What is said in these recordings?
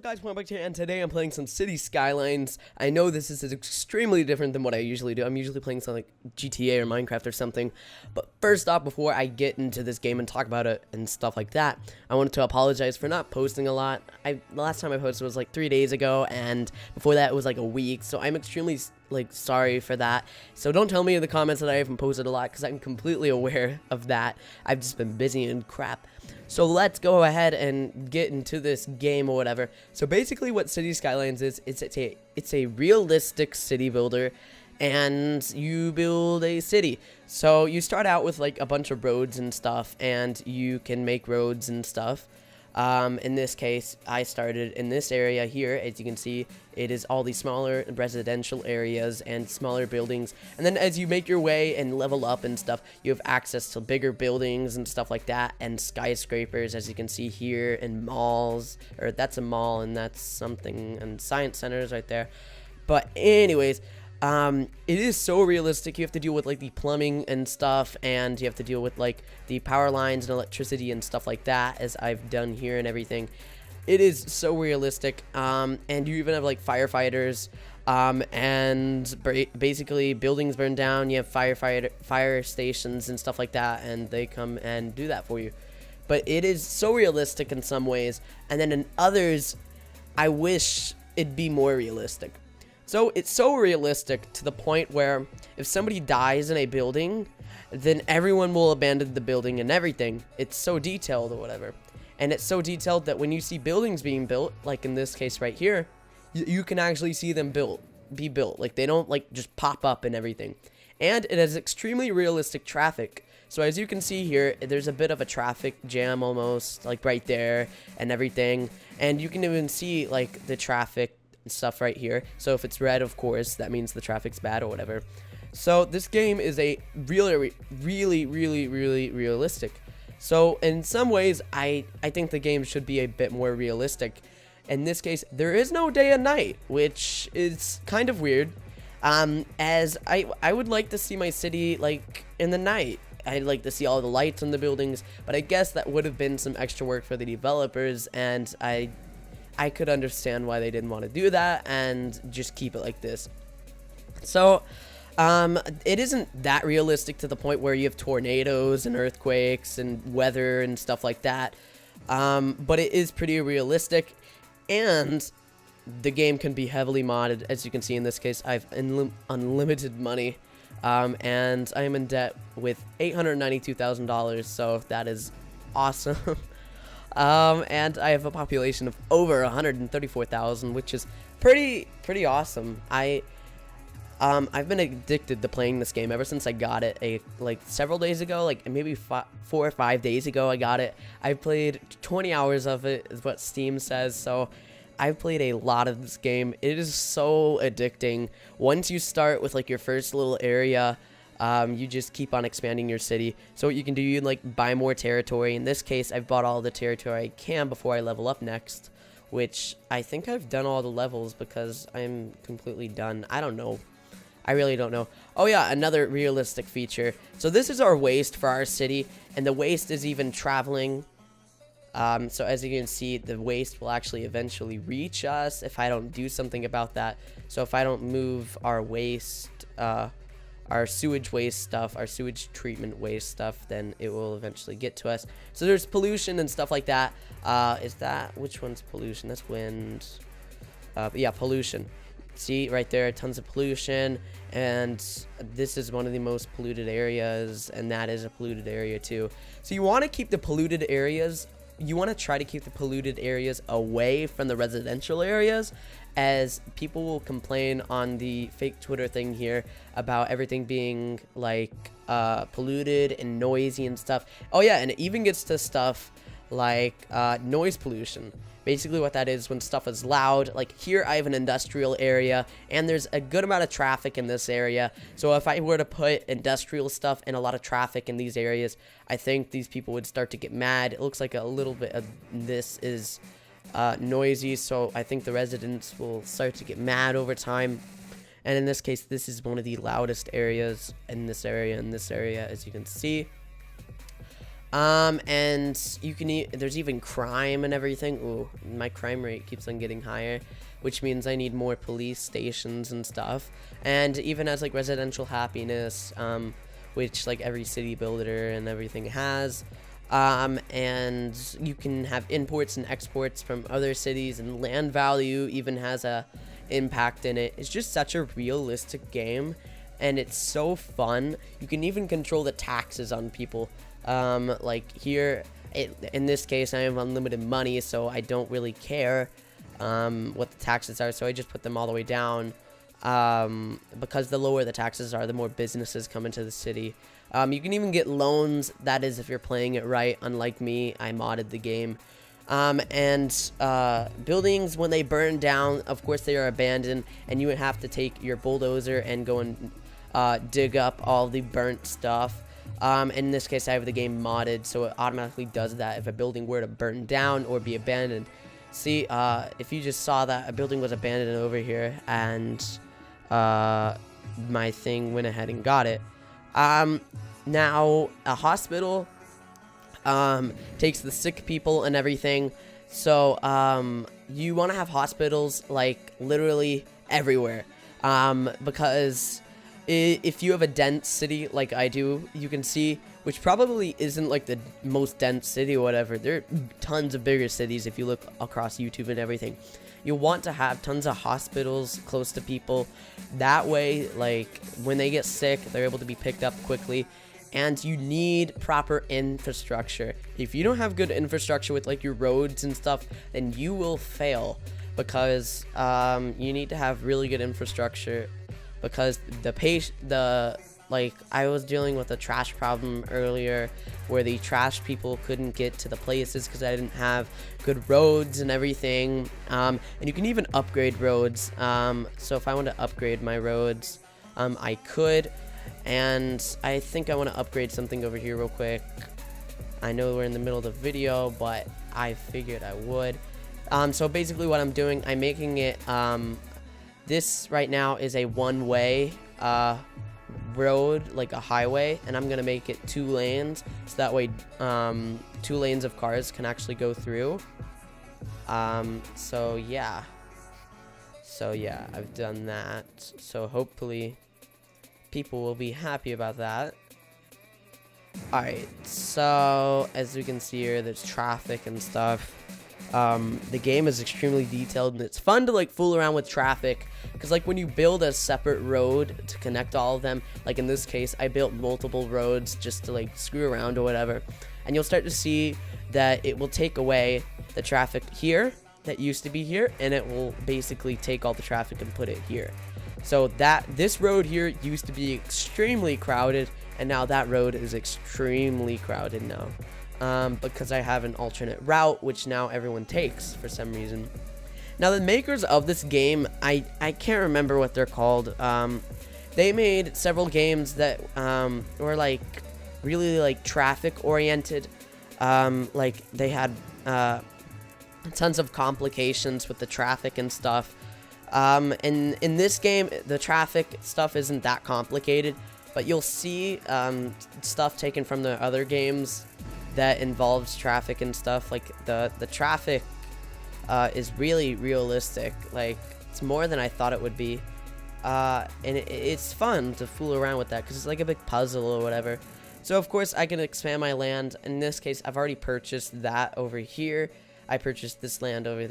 Guys, welcome back to here, and today I'm playing some City Skylines. I know this is extremely different than what I usually do. I'm usually playing something like GTA or Minecraft or something. But first off, before I get into this game and talk about it and stuff like that, I wanted to apologize for not posting a lot. The last time I posted was like 3 days ago, and before that it was like a week. So I'm extremely sorry for that. So don't tell me in the comments that I haven't posted a lot, because I'm completely aware of that. I've just been busy and crap. So let's go ahead and get into this game or whatever. So basically what City Skylines is, it's a realistic city builder, and you build a city. So you start out with like a bunch of roads and stuff, and you can make roads and stuff. In this case, I started in this area here. As you can see, it is all these smaller residential areas and smaller buildings. And then as you make your way and level up and stuff, you have access to bigger buildings and stuff like that, and skyscrapers, as you can see here, and malls. Or that's a mall, and that's something, and science centers right there. But anyways, it is so realistic. You have to deal with like the plumbing and stuff, and you have to deal with like the power lines and electricity and stuff like that, as I've done here and everything. It is so realistic, and you even have like firefighters, and basically buildings burn down, you have fire stations and stuff like that, and they come and do that for you. But it is so realistic in some ways, and then in others, I wish it'd be more realistic. So it's so realistic to the point where if somebody dies in a building, then everyone will abandon the building and everything. It's so detailed or whatever. And it's so detailed that when you see buildings being built, like in this case right here, you can actually see them be built. Like they don't like just pop up and everything. And it has extremely realistic traffic. So as you can see here, there's a bit of a traffic jam almost, like right there and everything. And you can even see like the traffic stuff right here. So if it's red, of course, that means the traffic's bad or whatever. So this game is a really realistic. So in some ways, I think the game should be a bit more realistic. In this case, there is no day and night, which is kind of weird. As I would like to see my city like in the night. I'd like to see all the lights on the buildings, but I guess that would have been some extra work for the developers, and I could understand why they didn't want to do that and just keep it like this. So it isn't that realistic to the point where you have tornadoes and earthquakes and weather and stuff like that, but it is pretty realistic, and the game can be heavily modded. As you can see in this case, I have unlimited money, and I am in debt with $892,000, so that is awesome. And I have a population of over 134,000, which is pretty awesome. I've been addicted to playing this game ever since I got it like several days ago, like maybe 4 or 5 days ago I got it. I played 20 hours of it is what Steam says, so I've played a lot of this game. It is so addicting. Once you start with like your first little area, you just keep on expanding your city. So what you can do, you can like buy more territory. In this case, I've bought all the territory I can before I level up next, which I think I've done all the levels because I'm completely done. I don't know. I really don't know. Oh yeah, another realistic feature. So this is our waste for our city, and the waste is even traveling. So as you can see, the waste will actually eventually reach us if I don't do something about that. So if I don't move our waste, our sewage waste stuff, our sewage treatment waste stuff, then it will eventually get to us. So there's pollution and stuff like that. Which one's pollution? That's wind. Yeah, pollution. See right there, tons of pollution, and this is one of the most polluted areas, and that is a polluted area too. So you want to keep the polluted areas, you want to try to keep the polluted areas away from the residential areas, as people will complain on the fake Twitter thing here about everything being like polluted and noisy and stuff. Oh yeah, and it even gets to stuff like noise pollution. Basically what that is, when stuff is loud, like here I have an industrial area and there's a good amount of traffic in this area. So if I were to put industrial stuff and a lot of traffic in these areas, I think these people would start to get mad. It looks like a little bit of this is noisy, so I think the residents will start to get mad over time. And in this case, this is one of the loudest areas in this area, as you can see. And you can there's even crime and everything. Ooh, my crime rate keeps on getting higher, which means I need more police stations and stuff. And even as like residential happiness, which like every city builder and everything has. And you can have imports and exports from other cities, and land value even has a impact in it. It's just such a realistic game, and it's so fun. You can even control the taxes on people. Like here, in this case, I have unlimited money, so I don't really care what the taxes are, so I just put them all the way down. Because the lower the taxes are, the more businesses come into the city. You can even get loans, that is if you're playing it right. Unlike me, I modded the game. Buildings, when they burn down, of course they are abandoned, and you would have to take your bulldozer and go and dig up all the burnt stuff. In this case, I have the game modded, so it automatically does that if a building were to burn down or be abandoned. See, if you just saw that a building was abandoned over here, and my thing went ahead and got it. Now a hospital takes the sick people and everything, so you want to have hospitals like literally everywhere, because if you have a dense city like I do, you can see, which probably isn't like the most dense city or whatever, there are tons of bigger cities if you look across YouTube and everything. You want to have tons of hospitals close to people. That way, like, when they get sick, they're able to be picked up quickly. And you need proper infrastructure. If you don't have good infrastructure with, like, your roads and stuff, then you will fail. Because you need to have really good infrastructure. Because like, I was dealing with a trash problem earlier where the trash people couldn't get to the places because I didn't have good roads and everything. And you can even upgrade roads. So if I want to upgrade my roads, I could. And I think I want to upgrade something over here real quick. I know we're in the middle of the video, but I figured I would. So basically what I'm doing, I'm making it, this right now is a one-way road, like a highway, and I'm gonna make it 2 lanes, so that way 2 lanes of cars can actually go through. So yeah, I've done that, so hopefully people will be happy about that. Alright, so as we can see here, there's traffic and stuff. The game is extremely detailed, and it's fun to like fool around with traffic, because like when you build a separate road to connect all of them, like in this case I built multiple roads just to like screw around or whatever, and you'll start to see that it will take away the traffic here that used to be here, and it will basically take all the traffic and put it here. So that this road here used to be extremely crowded, and now that road is extremely crowded now. Because I have an alternate route, which now everyone takes for some reason. Now the makers of this game, I can't remember what they're called. They made several games that were like really like traffic oriented. Like they had tons of complications with the traffic and stuff. And in this game, the traffic stuff isn't that complicated, but you'll see stuff taken from the other games that involves traffic and stuff. Like the traffic is really realistic. Like it's more than I thought it would be, and it's fun to fool around with that because it's like a big puzzle or whatever. So of course I can expand my land. In this case, I've already purchased that over here. I purchased this land over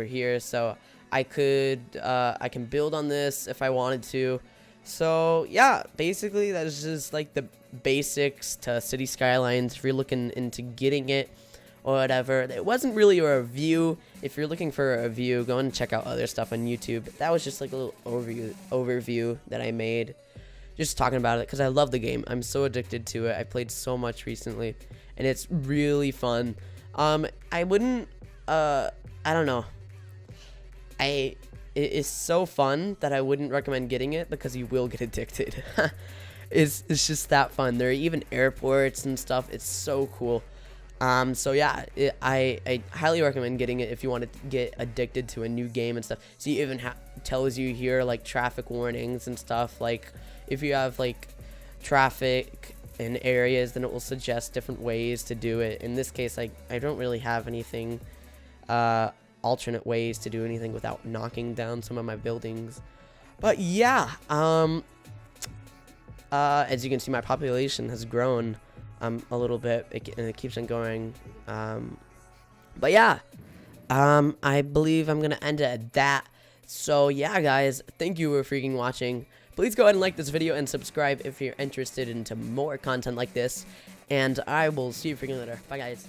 here, so I can build on this if I wanted to. So yeah, basically that is just like the basics to City Skylines if you're looking into getting it or whatever. It wasn't really a review. If you're looking for a review, go and check out other stuff on YouTube. That was just like a little overview that I made, just talking about it because I love the game. I'm so addicted to it. I played so much recently, and it's really fun. I wouldn't I don't know, it is so fun that I wouldn't recommend getting it because you will get addicted. It's just that fun. There are even airports and stuff. It's so cool. So yeah, I highly recommend getting it if you want to get addicted to a new game and stuff. So it even tells you here like traffic warnings and stuff. Like if you have like traffic in areas, then it will suggest different ways to do it. In this case, I don't really have anything, alternate ways to do anything without knocking down some of my buildings. But yeah, as you can see, my population has grown a little bit, and it keeps on going. But yeah, I believe I'm gonna end it at that. So yeah, guys, thank you for freaking watching. Please go ahead and like this video and subscribe if you're interested into more content like this. And I will see you freaking later. Bye, guys.